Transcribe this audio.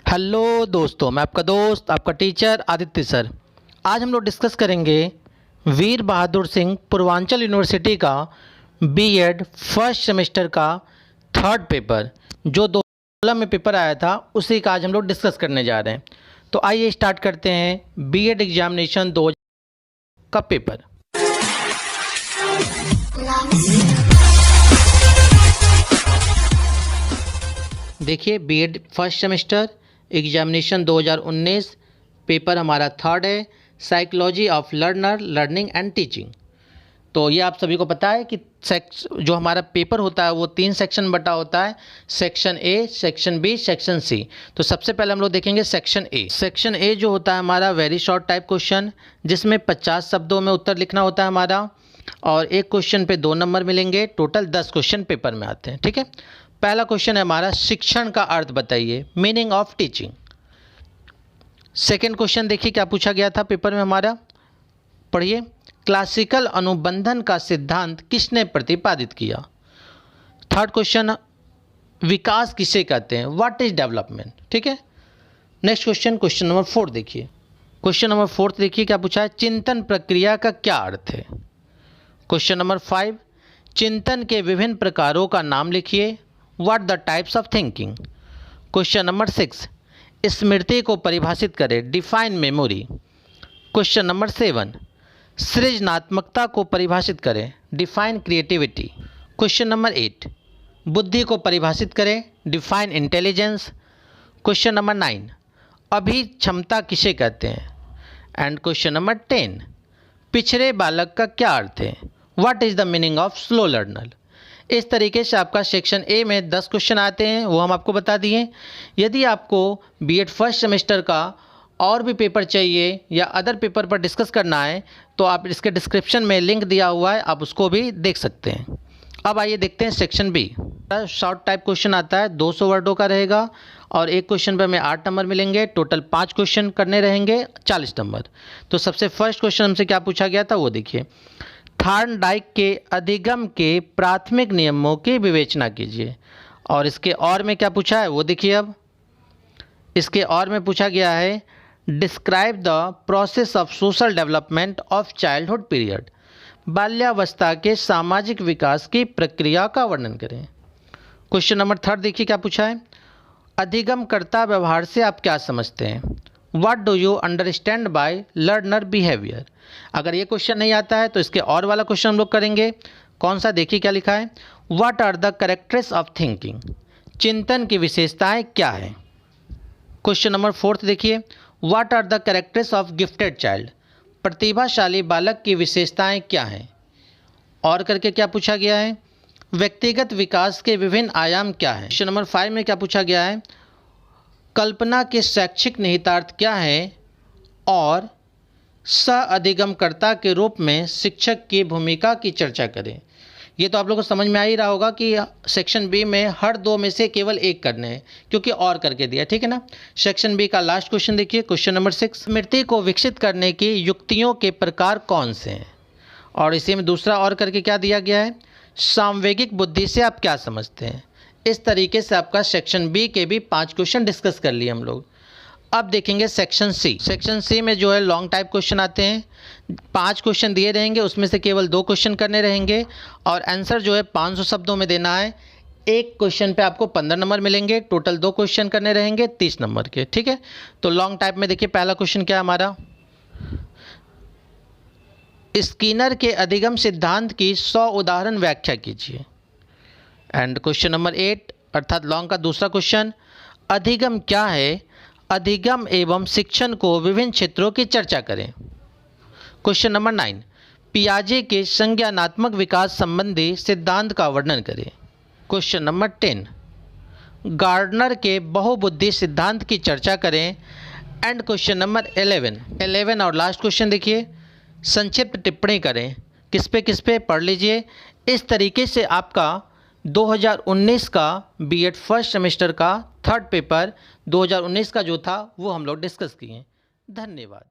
Hello दोस्तों, मैं आपका दोस्त आपका टीचर आदित्य सर। आज हम लोग डिस्कस करेंगे वीर बहादुर सिंह पूर्वांचल यूनिवर्सिटी का बीएड फर्स्ट सेमेस्टर का थर्ड पेपर जो 2016 में पेपर आया था, उसी का आज हम लोग डिस्कस करने जा रहे हैं। तो आइए स्टार्ट करते हैं बीएड एग्जामिनेशन 2000 का पेपर। देखिए, BEd first semester examination 2019 paper हमारा थर्ड है, psychology of learner learning and teaching. तो ये आप सभी को पता है कि जो हमारा पेपर होता है वो 3 सेक्शन बटा होता है, section A, section B, section C. तो सबसे पहले हम लोग देखेंगे सेक्शन ए। सेक्शन ए जो होता है हमारा वेरी शॉर्ट टाइप क्वेश्चन, जिसमें 50 शब्दों में उत्तर लिखना होता है हमारा, और एक क्वेश्चन पे 2 नंबर मिलेंगे। टोटल 10 क्वेश्चन पेपर में आते हैं। ठीक है, पहला क्वेश्चन है हमारा, शिक्षण का अर्थ बताइए, meaning of teaching. Second question देखिए क्या पूछा गया था पेपर में हमारा, पढ़िए। क्लासिकल अनुबंधन का सिद्धांत किसने प्रतिपादित किया। थर्ड क्वेश्चन, विकास किसे कहते हैं, व्हाट इज डेवलपमेंट। ठीक है, नेक्स्ट क्वेश्चन, क्वेश्चन नंबर 4 देखिए। क्वेश्चन नंबर 4 देखिए क्या पूछा है, चिंतन प्रक्रिया का क्या अर्थ है। क्वेश्चन नंबर 5, चिंतन के विभिन्न प्रकारों का नाम लिखिए, what the types of thinking. Question number 6, स्मृति को परिभाषित करें, डिफाइन मेमोरी। क्वेश्चन नंबर 7, सृजनात्मकता को परिभाषित करें, डिफाइन क्रिएटिविटी। क्वेश्चन नंबर 8, बुद्धि को परिभाषित करें, डिफाइन इंटेलिजेंस। क्वेश्चन नंबर 9, अभी क्षमता किसे कहते हैं। एंड क्वेश्चन नंबर 10, पिछड़े बालक का क्या अर्थ है, what is the meaning of slow learner. इस तरीके से आपका सेक्शन ए में 10 क्वेश्चन आते हैं, वो हम आपको बता दिए। यदि आपको बीएड फर्स्ट सेमेस्टर का और भी पेपर चाहिए या अदर पेपर पर डिस्कस करना है तो आप इसके डिस्क्रिप्शन में लिंक दिया हुआ है, आप उसको भी देख सकते हैं। अब आइए देखते हैं section B. Short type question आता है, 200 वर्डों का रहेगा, और एक क्वेश्चन पर हमें 8 नंबर मिलेंगे। टोटल 5 क्वेश्चन करने रहेंगे, 40 नंबर। तो सबसे फर्स्ट क्वेश्चन हमसे क्या पूछा गया था वो देखिए, थॉर्नडाइक के अधिगम के प्राथमिक नियमों की विवेचना कीजिए। और इसके और में क्या पूछा है वो देखिए। अब इसके और में पूछा गया है, describe the process of social development of childhood period, बाल्यावस्था के सामाजिक विकास की प्रक्रिया का वर्णन करें। क्वेश्चन नंबर 3 देखिए क्या पूछा है, अधिगमकर्ता व्यवहार से आप क्या समझते हैं, what do you understand by learner behaviour. अगर ये क्वेश्चन नहीं आता है तो इसके और वाला क्वेश्चन हम लोग करेंगे। कौन सा, देखिए क्या लिखा है, what are the characters of thinking, चिंतन की विशेषताएं क्या है। क्वेश्चन नंबर 4 देखिए, what are the characters of gifted child, प्रतिभाशाली बालक की विशेषताएं क्या हैं। और करके क्या पूछा गया है, व्यक्तिगत विकास के विभिन्न आयाम क्या हैं। क्वेश्चन नंबर 5 में क्या पूछा गया है, कल्पना के शैक्षिक निहितार्थ क्या है, और सह अधिगमकर्ता के रूप में शिक्षक की भूमिका की चर्चा करें। ये तो आप लोगों को समझ में आ ही रहा होगा कि सेक्शन बी में हर 2 में से केवल एक करने हैं, क्योंकि और करके दिया। ठीक है ना। सेक्शन बी का लास्ट क्वेश्चन देखिए, क्वेश्चन नंबर 6, स्मृति को विकसित करने की युक्तियों के प्रकार कौन से हैं। और इसी में दूसरा और करके क्या दिया गया है, सामवेगिक बुद्धि से आप क्या समझते हैं। इस तरीके से आपका सेक्शन बी के भी 5 क्वेश्चन डिस्कस कर लिए हम लोग। अब देखेंगे सेक्शन सी। सेक्शन सी में जो है लॉन्ग टाइप क्वेश्चन आते हैं, 5 क्वेश्चन दिए रहेंगे, उसमें से केवल 2 क्वेश्चन करने रहेंगे, और आंसर जो है 500 शब्दों में देना है। एक क्वेश्चन पे आपको 15 नंबर मिलेंगे, टोटल 2 क्वेश्चन करने रहेंगे 30 नंबर के। ठीक है, तो लॉन्ग टाइप में देखिए पहला क्वेश्चन क्या है हमारा, स्किनर के अधिगम सिद्धांत की 100 उदाहरण व्याख्या कीजिए। एंड क्वेश्चन नंबर 8 अर्थात लॉन्ग का दूसरा क्वेश्चन, अधिगम क्या है, अधिगम एवं शिक्षण को विभिन्न क्षेत्रों की चर्चा करें। क्वेश्चन नंबर 9, पियाजे के संज्ञानात्मक विकास संबंधी सिद्धांत का वर्णन करें। क्वेश्चन नंबर 10, गार्डनर के बहुबुद्धि सिद्धांत की चर्चा करें। एंड क्वेश्चन नंबर 11 और लास्ट क्वेश्चन देखिए, संक्षिप्त टिप्पणी करें, किस पे पढ़ लीजिए। इस तरीके से आपका 2019 का बीएड फर्स्ट सेमेस्टर का थर्ड पेपर 2019 का जो था वो हम लोग डिस्कस किए। धन्यवाद।